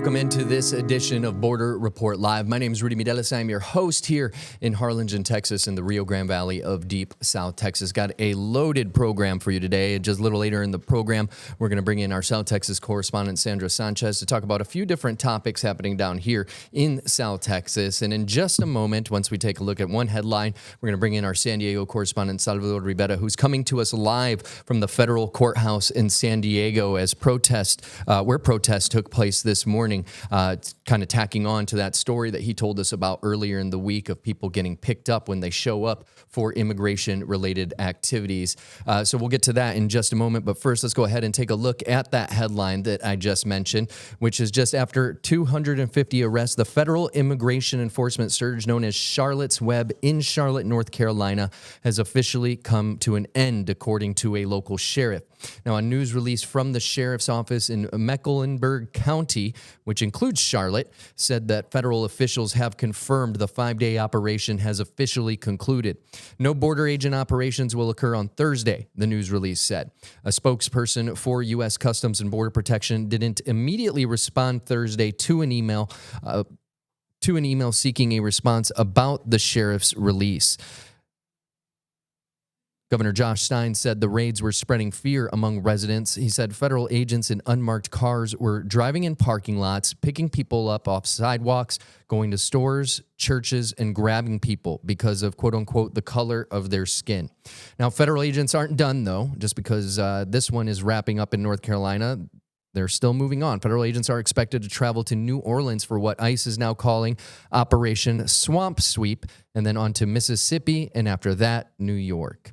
welcome into this edition of Border Report Live. My name is Rudy Mideles. I'm your host here in Harlingen, Texas, in the Rio Grande Valley of deep South Texas. Got a loaded program for you today. Just a little later in the program, we're going to bring in our South Texas correspondent, Sandra Sanchez, to talk about a few different topics happening down here in South Texas. And in just a moment, once we take a look at one headline, we're going to bring in our San Diego correspondent, Salvador Rivera, who's coming to us live from the federal courthouse in San Diego as where protests took place this morning, kind of tacking on to that story that he told us about earlier in the week of people getting picked up when they show up for immigration-related activities. So we'll get to that in just a moment. But first, let's go ahead and take a look at that headline that I just mentioned, which is just after 250 arrests, the federal immigration enforcement surge known as Charlotte's Web in Charlotte, North Carolina, has officially come to an end, according to a local sheriff. Now, a news release from the sheriff's office in Mecklenburg County, which includes Charlotte, said that federal officials have confirmed the 5-day operation has officially concluded. No border agent operations will occur on Thursday, the news release said. A spokesperson for U.S. Customs and Border Protection didn't immediately respond Thursday to an email seeking a response about the sheriff's release. Governor Josh Stein said the raids were spreading fear among residents. He said federal agents in unmarked cars were driving in parking lots, picking people up off sidewalks, going to stores, churches, and grabbing people because of, quote unquote, the color of their skin. Now, federal agents aren't done, though, just because this one is wrapping up in North Carolina. They're still moving on. Federal agents are expected to travel to New Orleans for what ICE is now calling Operation Swamp Sweep, and then on to Mississippi, and after that, New York.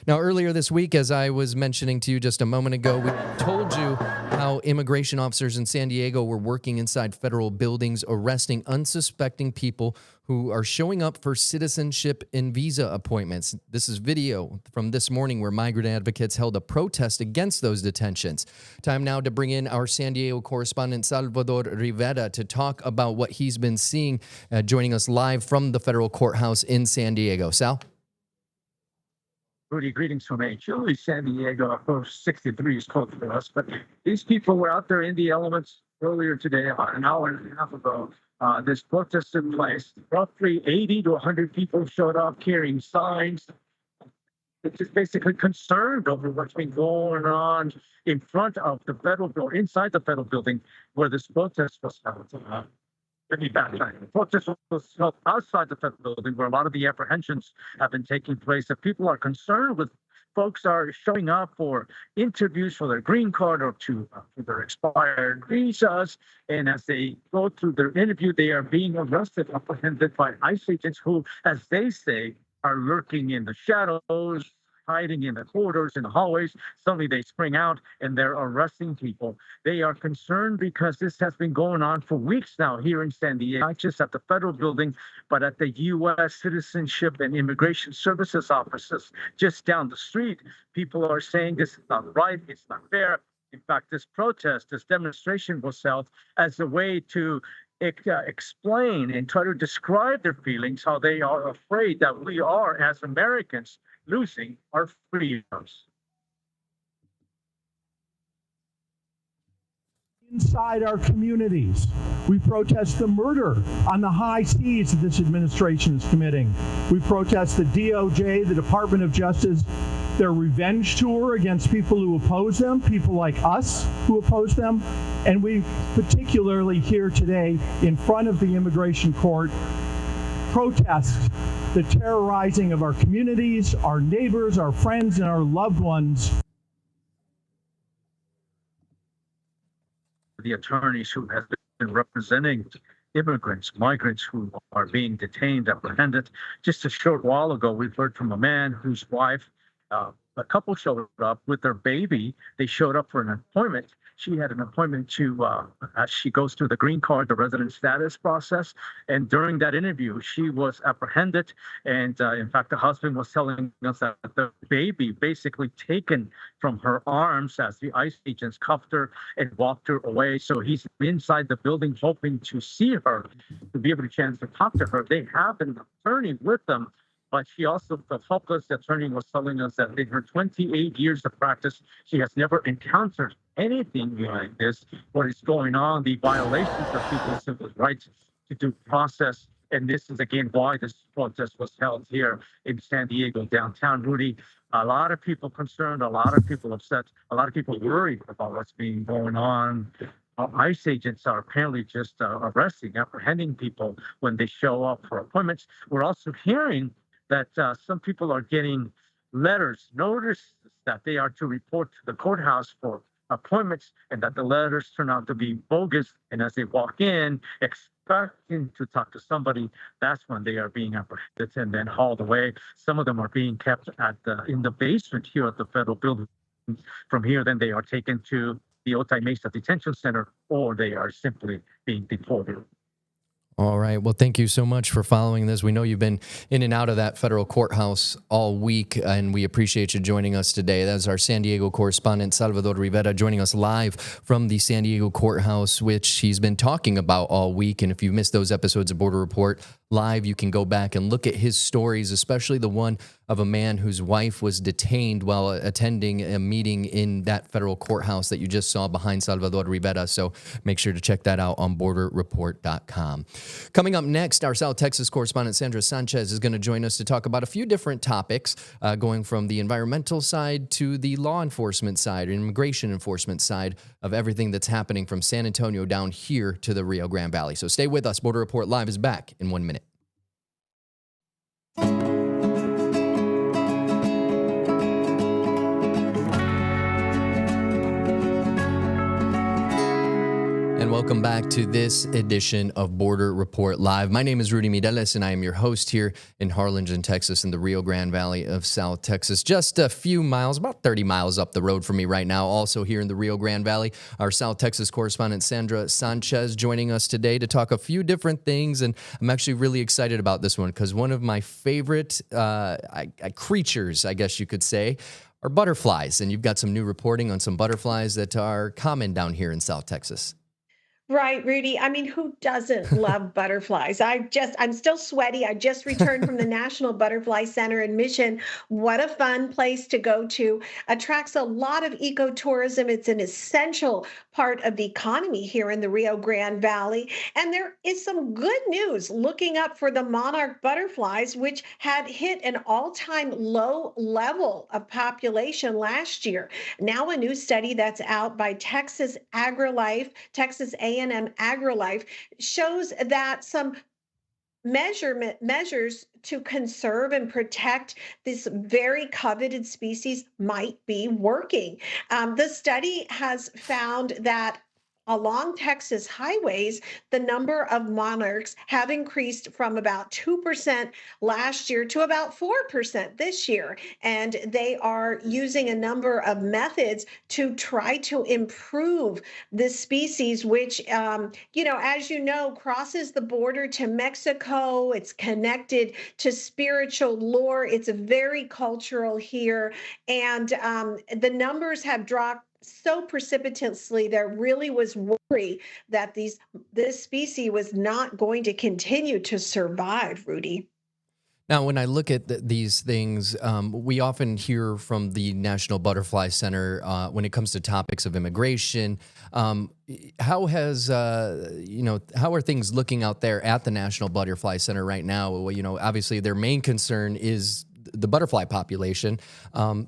Now, earlier this week, as I was mentioning to you just a moment ago, we told you how immigration officers in San Diego were working inside federal buildings, arresting unsuspecting people who are showing up for citizenship and visa appointments. This is video from this morning where migrant advocates held a protest against those detentions. Time now to bring in our San Diego correspondent, Salvador Rivera, to talk about what he's been seeing, joining us live from the federal courthouse in San Diego. Sal? Rudy, greetings from a chilly San Diego. Of course, 63 is cold for us, but these people were out there in the elements earlier today, about an hour and a half ago. This protest took place. Roughly 80 to 100 people showed up carrying signs. It's just basically concerned over what's been going on in front of the federal building, inside the federal building where this protest was held. The protest was held outside the federal building where a lot of the apprehensions have been taking place. That people are concerned with folks are showing up for interviews for their green card or to their expired visas. And as they go through their interview, they are being arrested, apprehended by ICE agents who, as they say, are lurking in the shadows, hiding in the corridors, in the hallways. Suddenly they spring out and they're arresting people. They are concerned because this has been going on for weeks now here in San Diego, not just at the federal building, but at the U.S. Citizenship and Immigration Services offices just down the street. People are saying this is not right, it's not fair. In fact, this protest, this demonstration was held as a way to explain and try to describe their feelings, how they are afraid that we are, as Americans, losing our freedoms. Inside our communities, we protest the murder on the high seas that this administration is committing. We protest the DOJ, the Department of Justice, their revenge tour against people who oppose them, people like us who oppose them. And we particularly here today in front of the immigration court protest the terrorizing of our communities, our neighbors, our friends, and our loved ones. The attorneys who have been representing immigrants, migrants who are being detained, apprehended. Just a short while ago, we've heard from a man whose wife, a couple showed up with their baby. They showed up for an appointment. She had an appointment to, as she goes through the green card, the resident status process. And during that interview, she was apprehended. And in fact, the husband was telling us that the baby basically taken from her arms as the ICE agents cuffed her and walked her away. So he's inside the building hoping to see her, to be able to chance to talk to her. They have an attorney with them. But she also felt helpless. The attorney was telling us that in her 28 years of practice, she has never encountered anything behind this, what is going on, the violations of people's civil rights to due process. And this is again why this protest was held here in San Diego downtown. Rudy, a lot of people concerned, a lot of people upset, a lot of people worried about what's being going on. ICE agents are apparently just arresting, apprehending people when they show up for appointments. We're also hearing that some people are getting letters, notices that they are to report to the courthouse for appointments, and that the letters turn out to be bogus. And as they walk in, expecting to talk to somebody, that's when they are being apprehended and then hauled away. Some of them are being kept in the basement here at the federal building. From here, then they are taken to the Otay Mesa Detention Center, or they are simply being deported. All right. Well, thank you so much for following this. We know you've been in and out of that federal courthouse all week, and we appreciate you joining us today. That's our San Diego correspondent, Salvador Rivera, joining us live from the San Diego courthouse, which he's been talking about all week. And if you've missed those episodes of Border Report Live, you can go back and look at his stories, especially the one of a man whose wife was detained while attending a meeting in that federal courthouse that you just saw behind Salvador Rivera. So make sure to check that out on borderreport.com. Coming up next, our South Texas correspondent Sandra Sanchez is going to join us to talk about a few different topics, going from the environmental side to the law enforcement side, immigration enforcement side of everything that's happening from San Antonio down here to the Rio Grande Valley. So stay with us. Border Report Live is back in 1 minute. And welcome back to this edition of Border Report Live. My name is Rudy Mireles, and I am your host here in Harlingen, Texas, in the Rio Grande Valley of South Texas. Just a few miles, about 30 miles up the road from me right now. Also here in the Rio Grande Valley, our South Texas correspondent Sandra Sanchez joining us today to talk a few different things. And I'm actually really excited about this one because one of my favorite creatures, I guess you could say, are butterflies. And you've got some new reporting on some butterflies that are common down here in South Texas. Right, Rudy. I mean, who doesn't love butterflies? I'm still sweaty. I just returned from the National Butterfly Center in Mission. What a fun place to go to. Attracts a lot of ecotourism. It's an essential part of the economy here in the Rio Grande Valley. And there is some good news looking up for the monarch butterflies, which had hit an all-time low level of population last year. Now a new study that's out by Texas AgriLife, Texas A&M AgriLife, shows that some measures to conserve and protect this very coveted species might be working. The study has found that along Texas highways, the number of monarchs have increased from about 2% last year to about 4% this year. And they are using a number of methods to try to improve this species, which, as you know, crosses the border to Mexico. It's connected to spiritual lore. It's very cultural here. And the numbers have dropped so precipitously. There really was worry that this species was not going to continue to survive, Rudy. Now, when I look at these things, we often hear from the National Butterfly Center when it comes to topics of immigration. How are things looking out there at the National Butterfly Center right now? Well, obviously their main concern is the butterfly population.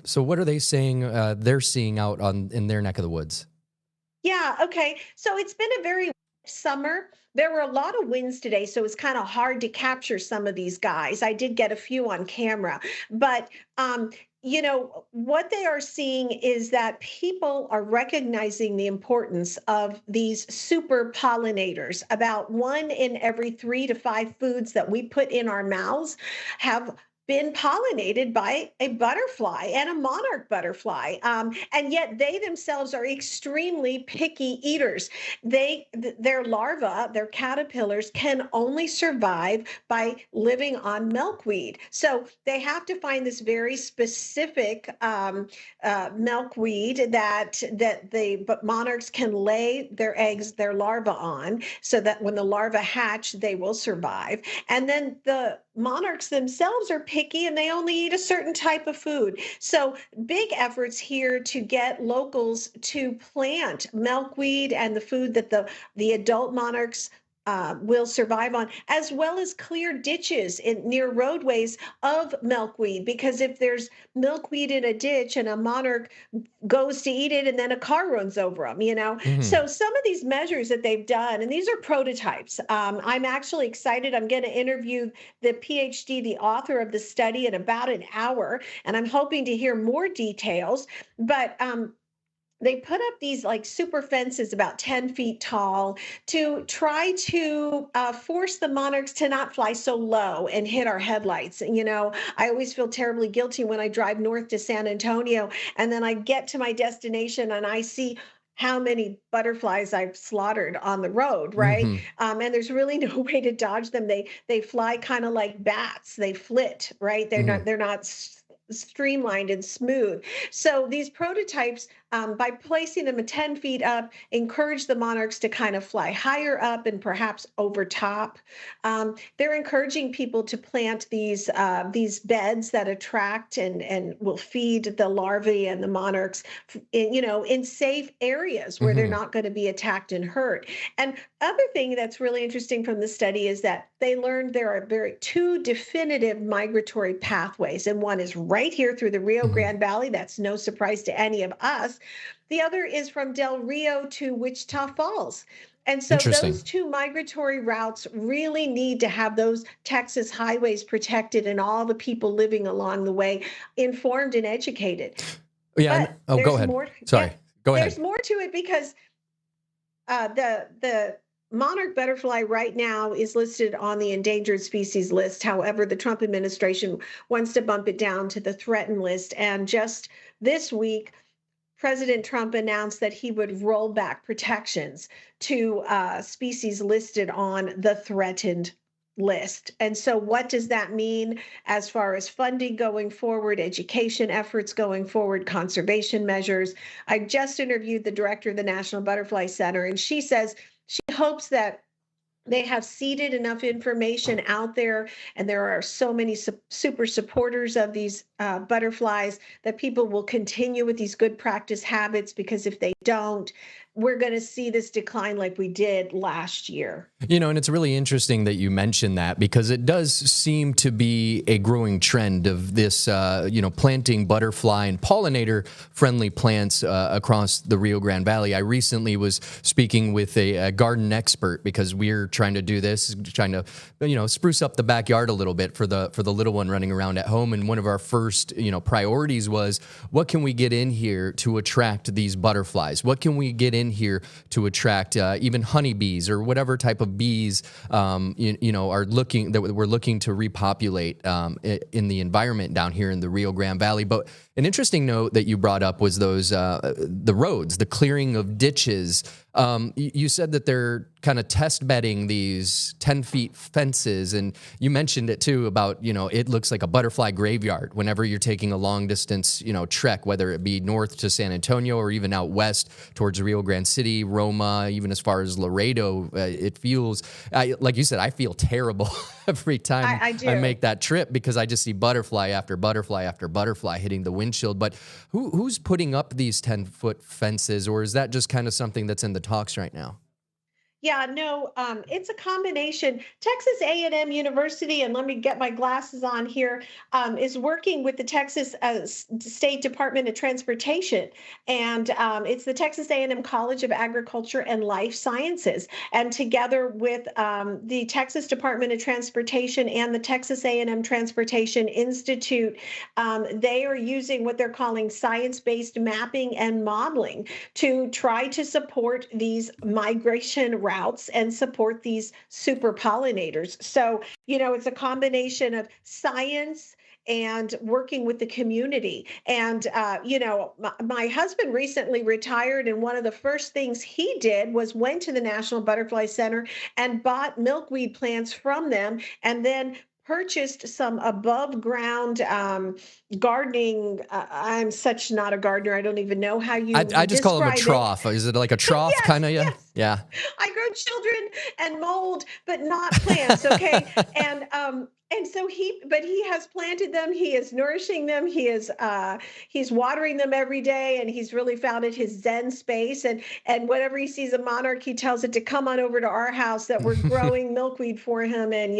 So what are they saying they're seeing out in their neck of the woods? Yeah, okay. So it's been a very summer. There were a lot of winds today, so it's kind of hard to capture some of these guys. I did get a few on camera, but what they are seeing is that people are recognizing the importance of these super pollinators. About 1 in every 3 to 5 foods that we put in our mouths have been pollinated by a butterfly and a monarch butterfly. And yet they themselves are extremely picky eaters. Their larvae, their caterpillars, can only survive by living on milkweed. So they have to find this very specific milkweed that the monarchs can lay their eggs, their larvae on, so that when the larvae hatch, they will survive. And then the monarchs themselves are picky picky and they only eat a certain type of food. So big efforts here to get locals to plant milkweed and the food that the adult monarchs will survive on, as well as clear ditches near roadways of milkweed. Because if there's milkweed in a ditch and a monarch goes to eat it and then a car runs over them, So some of these measures that they've done, and these are prototypes. I'm actually excited. I'm going to interview the PhD, the author of the study, in about an hour, and I'm hoping to hear more details. But they put up these like super fences about 10 feet tall to try to force the monarchs to not fly so low and hit our headlights. I always feel terribly guilty when I drive north to San Antonio and then I get to my destination and I see how many butterflies I've slaughtered on the road, right? And there's really no way to dodge them. They fly kind of like bats. They flit, right? They're not streamlined and smooth. So these prototypes, by placing them 10 feet up, encourage the monarchs to kind of fly higher up and perhaps over top. They're encouraging people to plant these beds that attract and will feed the larvae and the monarchs, in safe areas where they're not going to be attacked and hurt. And other thing that's really interesting from the study is that they learned there are two definitive migratory pathways, and one is right here through the Rio Grande Valley. That's no surprise to any of us. The other is from Del Rio to Wichita Falls. And so those two migratory routes really need to have those Texas highways protected and all the people living along the way informed and educated. Yeah. Go ahead. Sorry. Go ahead. There's more to it because the monarch butterfly right now is listed on the endangered species list. However, the Trump administration wants to bump it down to the threatened list. And just this week, President Trump announced that he would roll back protections to species listed on the threatened list. And so what does that mean as far as funding going forward, education efforts going forward, conservation measures? I just interviewed the director of the National Butterfly Center, and she says she hopes that they have seeded enough information out there, and there are so many super supporters of these butterflies that people will continue with these good practice habits, because if they don't, we're going to see this decline like we did last year. And it's really interesting that you mentioned that, because it does seem to be a growing trend of this, planting butterfly and pollinator-friendly plants across the Rio Grande Valley. I recently was speaking with a garden expert, because we're trying to do this, trying to, spruce up the backyard a little bit for the little one running around at home. And one of our first, priorities was, what can we get in here to attract these butterflies? What can we get in here to attract even honeybees or whatever type of bees are looking, that we're looking to repopulate in the environment down here in the Rio Grande Valley. But an interesting note that you brought up was those the roads, the clearing of ditches. You said that they're kind of test bedding these 10 feet fences, and you mentioned it too about, it looks like a butterfly graveyard whenever you're taking a long distance, trek, whether it be north to San Antonio or even out west towards Rio Grande City, Roma, even as far as Laredo. It feels, like you said, I feel terrible every time I make that trip, because I just see butterfly after butterfly after butterfly hitting the windshield. But who's putting up these 10-foot fences, or is that just kind of something that's in the talks right now? Yeah, no, it's a combination. Texas A&M University, and let me get my glasses on here, is working with the Texas State Department of Transportation, and it's the Texas A&M College of Agriculture and Life Sciences, and together with the Texas Department of Transportation and the Texas A&M Transportation Institute, they are using what they're calling science-based mapping and modeling to try to support these migration routes and support these super pollinators. So, it's a combination of science and working with the community. And, my husband recently retired, and one of the first things he did was went to the National Butterfly Center and bought milkweed plants from them, and then purchased some above ground gardening. I'm such not a gardener. I don't even know how you I just call them a trough. Is it like a trough kind of? Yes. Yeah. I grow children and mold, but not plants. Okay. And so he has planted them. He is nourishing them. He's watering them every day, and he's really found it his Zen space. And whenever he sees a monarch, he tells it to come on over to our house, that we're growing milkweed for him, and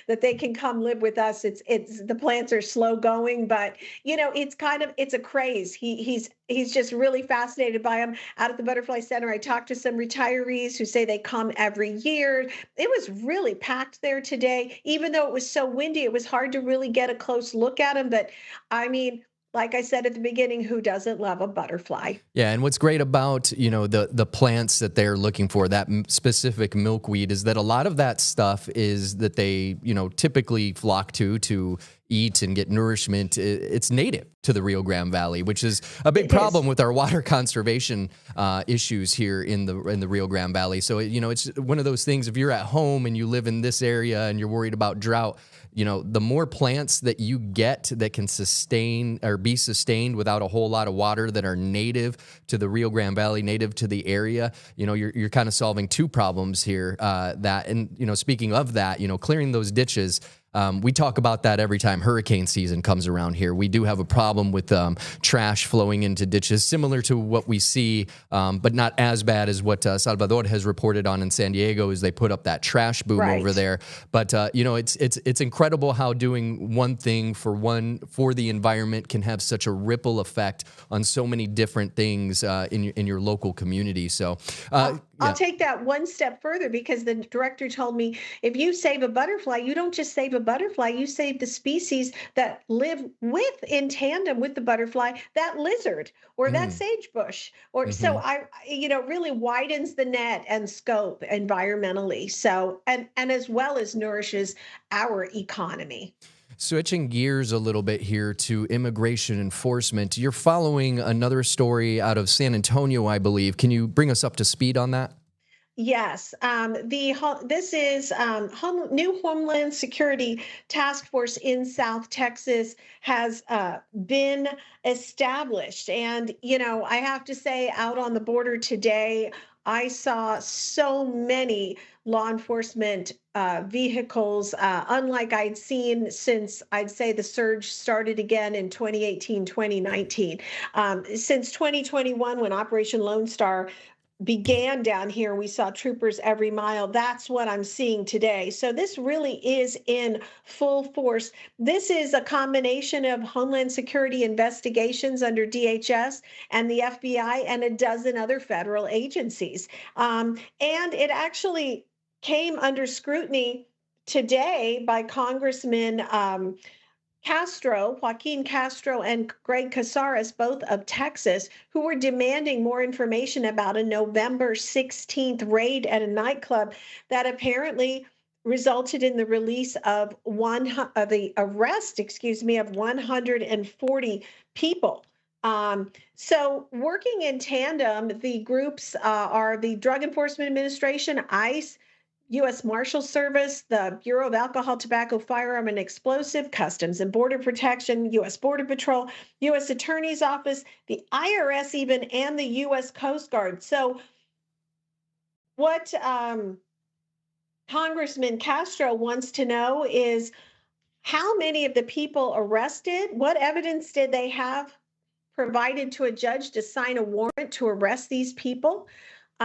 that they can come live with us. It's the plants are slow going, but it's a craze. He's just really fascinated by them. Out at the Butterfly Center, I talked to some retirees who say they come every year. It was really packed there today. Even though it was so windy, it was hard to really get a close look at them. But I mean, like I said at the beginning, who doesn't love a butterfly? Yeah, and what's great about, the plants that they're looking for, that specific milkweed, is that a lot of that stuff is that they, typically flock to eat and get nourishment. It's native to the Rio Grande Valley, which is a big problem with our water conservation issues here in the Rio Grande Valley. So, it's one of those things. If you're at home and you live in this area and you're worried about drought, the more plants that you get that can sustain or be sustained without a whole lot of water, that are native to the Rio Grande Valley, native to the area, you're kind of solving two problems here. Speaking of that, clearing those ditches. We talk about that every time hurricane season comes around here. We do have a problem with trash flowing into ditches, similar to what we see, but not as bad as what Salvador has reported on in San Diego, as they put up that trash boom over there. But it's incredible how doing one thing for the environment can have such a ripple effect on so many different things in your local community. So. I'll take that one step further, because the director told me, if you save a butterfly, you don't just save a butterfly, you save the species that live in tandem with the butterfly, that lizard or that sagebush. So really widens the net and scope environmentally. So, and as well as nourishes our economy. Switching gears a little bit here to immigration enforcement, you're following another story out of San Antonio, I believe. Can you bring us up to speed on that? Yes, this is new Homeland Security Task Force in South Texas has been established. And, I have to say, out on the border today, I saw so many law enforcement vehicles, unlike I'd seen since, I'd say, the surge started again in 2018, 2019. Since 2021, when Operation Lone Star began down here, we saw troopers every mile. That's what I'm seeing today. So this really is in full force. This is a combination of Homeland Security investigations under DHS and the FBI and a dozen other federal agencies. And it actually came under scrutiny today by Congressman Joaquin Castro and Greg Casares, both of Texas, who were demanding more information about a November 16th raid at a nightclub that apparently resulted in the release of the arrest, of 140 people. So working in tandem, the groups are the Drug Enforcement Administration, ICE, U.S. Marshal Service, the Bureau of Alcohol, Tobacco, Firearm, and Explosive, Customs and Border Protection, U.S. Border Patrol, U.S. Attorney's Office, the IRS even, and the U.S. Coast Guard. So what Congressman Castro wants to know is, how many of the people arrested, what evidence did they have provided to a judge to sign a warrant to arrest these people?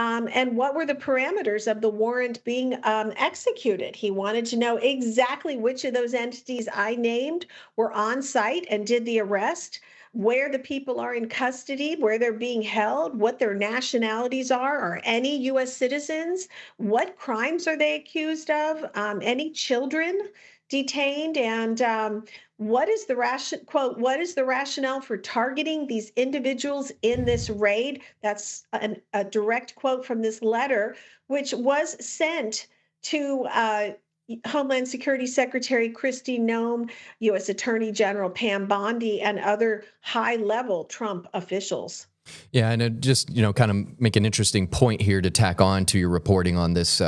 And what were the parameters of the warrant being executed? He wanted to know exactly which of those entities I named were on site and did the arrest, where the people are in custody, where they're being held, what their nationalities are any U.S. citizens, what crimes are they accused of, any children detained, and what is the rationale for targeting these individuals in this raid? That's a direct quote from this letter, which was sent to Homeland Security Secretary Kristi Noem, U.S. Attorney General Pam Bondi, and other high-level Trump officials. Yeah, and just kind of make an interesting point here to tack on to your reporting on this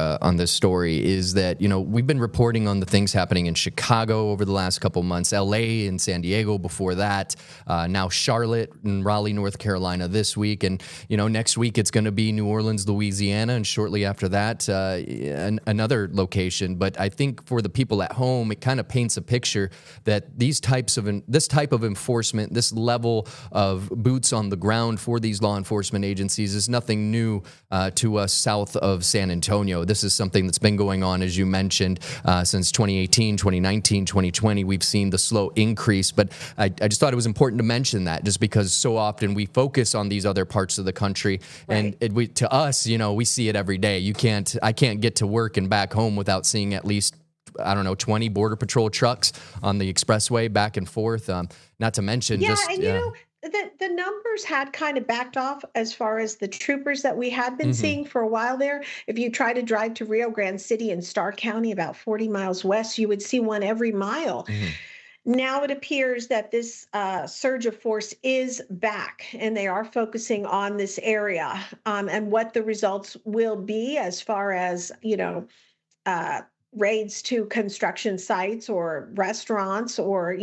story is that we've been reporting on the things happening in Chicago over the last couple months, L.A. and San Diego before that, now Charlotte and Raleigh, North Carolina this week, and next week it's going to be New Orleans, Louisiana, and shortly after that another location. But I think for the people at home, it kind of paints a picture that this type of enforcement, this level of boots on the ground for these law enforcement agencies is nothing new to us south of San Antonio. This is something that's been going on, as you mentioned, since 2018, 2019, 2020. We've seen the slow increase, but I just thought it was important to mention that just because so often we focus on these other parts of the country, Right. and to us, we see it every day. I can't get to work and back home without seeing at least 20 Border Patrol trucks on the expressway back and forth. Not to mention the numbers had kind of backed off as far as the troopers that we had been seeing for a while there. If you try to drive to Rio Grande City in Starr County, about 40 miles west, you would see one every mile. Now it appears that this surge of force is back, and they are focusing on this area, and what the results will be as far as, raids to construction sites or restaurants or,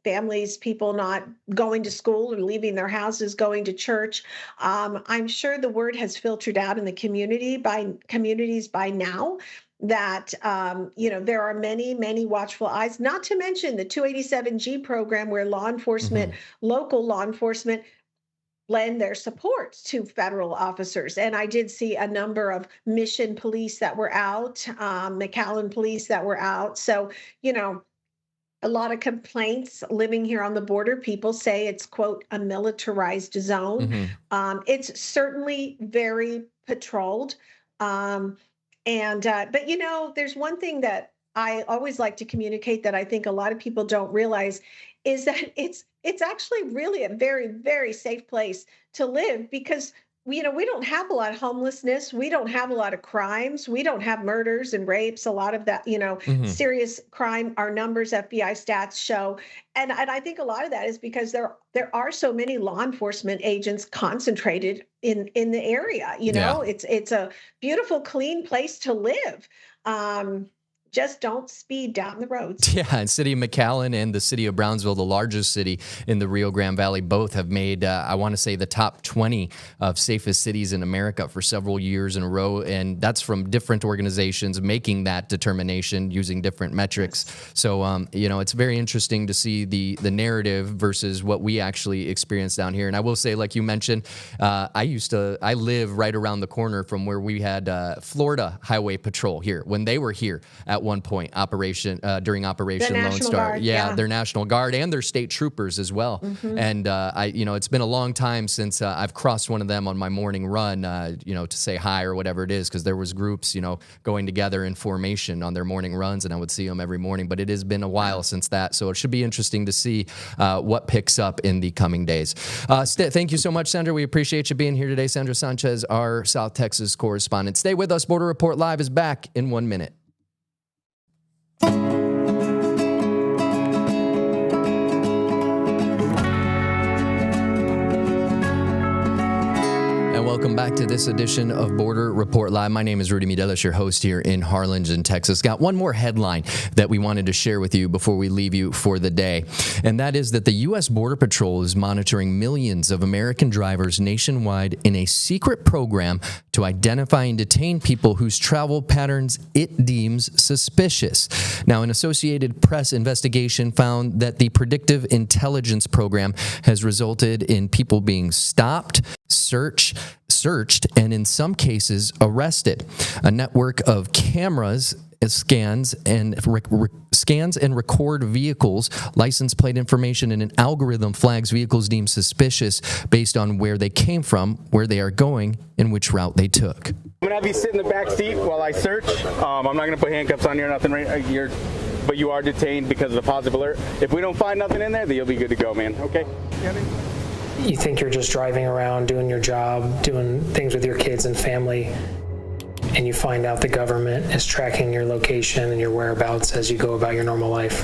families, people not going to school or leaving their houses, going to church. I'm sure the word has filtered out in the communities by now that, there are many, many watchful eyes, not to mention the 287G program where law enforcement, local law enforcement, lend their support to federal officers. And I did see a number of Mission police that were out, McAllen police that were out. So, a lot of complaints living here on the border. People say it's, quote, a militarized zone. It's certainly very patrolled. But there's one thing that I always like to communicate that I think a lot of people don't realize is that it's actually really a very, very safe place to live because we don't have a lot of homelessness. We don't have a lot of crimes. We don't have murders and rapes. A lot of that, serious crime, our numbers, FBI stats show. And I think a lot of that is because there are so many law enforcement agents concentrated in the area. It's a beautiful, clean place to live. Just don't speed down the roads. Yeah, and City of McAllen and the City of Brownsville, the largest city in the Rio Grande Valley, both have made, I want to say, the top 20 of safest cities in America for several years in a row. And that's from different organizations making that determination using different metrics. So, it's very interesting to see the narrative versus what we actually experience down here. And I will say, like you mentioned, I live right around the corner from where we had Florida Highway Patrol here when they were here at one point during Operation Lone Star. Guard, Their National Guard and their state troopers as well. And it's been a long time since I've crossed one of them on my morning run, to say hi or whatever it is, because there was groups, going together in formation on their morning runs, and I would see them every morning. But it has been a while since that, so it should be interesting to see what picks up in the coming days. Thank you so much, Sandra. We appreciate you being here today. Sandra Sanchez, our South Texas correspondent. Stay with us. Border Report Live is back in 1 minute. Welcome back to this edition of Border Report Live. My name is Rudy Midelis, your host here in Harlingen, Texas. Got one more headline that we wanted to share with you before we leave you for the day, and that is that the U.S. Border Patrol is monitoring millions of American drivers nationwide in a secret program to identify and detain people whose travel patterns it deems suspicious. Now, an Associated Press investigation found that the predictive intelligence program has resulted in people being stopped, searched, and in some cases arrested. A network of cameras scans and record vehicles, license plate information, and an algorithm flags vehicles deemed suspicious based on where they came from, where they are going, and which route they took. I'm gonna have you sit in the back seat while I search. I'm not gonna put handcuffs on you or nothing, right? But you are detained because of the positive alert. If we don't find nothing in there, then you'll be good to go, man. Okay? You think you're just driving around, doing your job, doing things with your kids and family, and you find out the government is tracking your location and your whereabouts as you go about your normal life.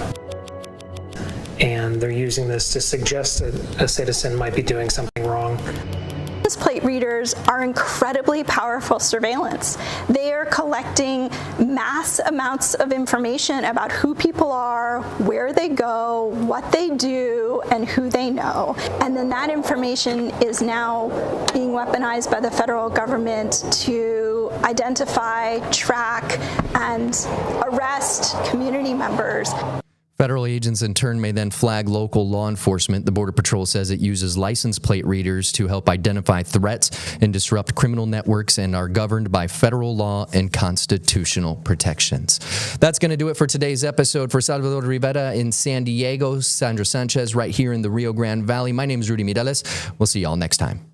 And they're using this to suggest that a citizen might be doing something wrong. plate readers are incredibly powerful surveillance. They are collecting mass amounts of information about who people are, where they go, what they do, and who they know. And then that information is now being weaponized by the federal government to identify, track, and arrest community members. Federal agents in turn may then flag local law enforcement. The Border Patrol says it uses license plate readers to help identify threats and disrupt criminal networks and are governed by federal law and constitutional protections. That's going to do it for today's episode. For Salvador Rivera in San Diego, Sandra Sanchez right here in the Rio Grande Valley, my name is Rudy Mireles. We'll see y'all next time.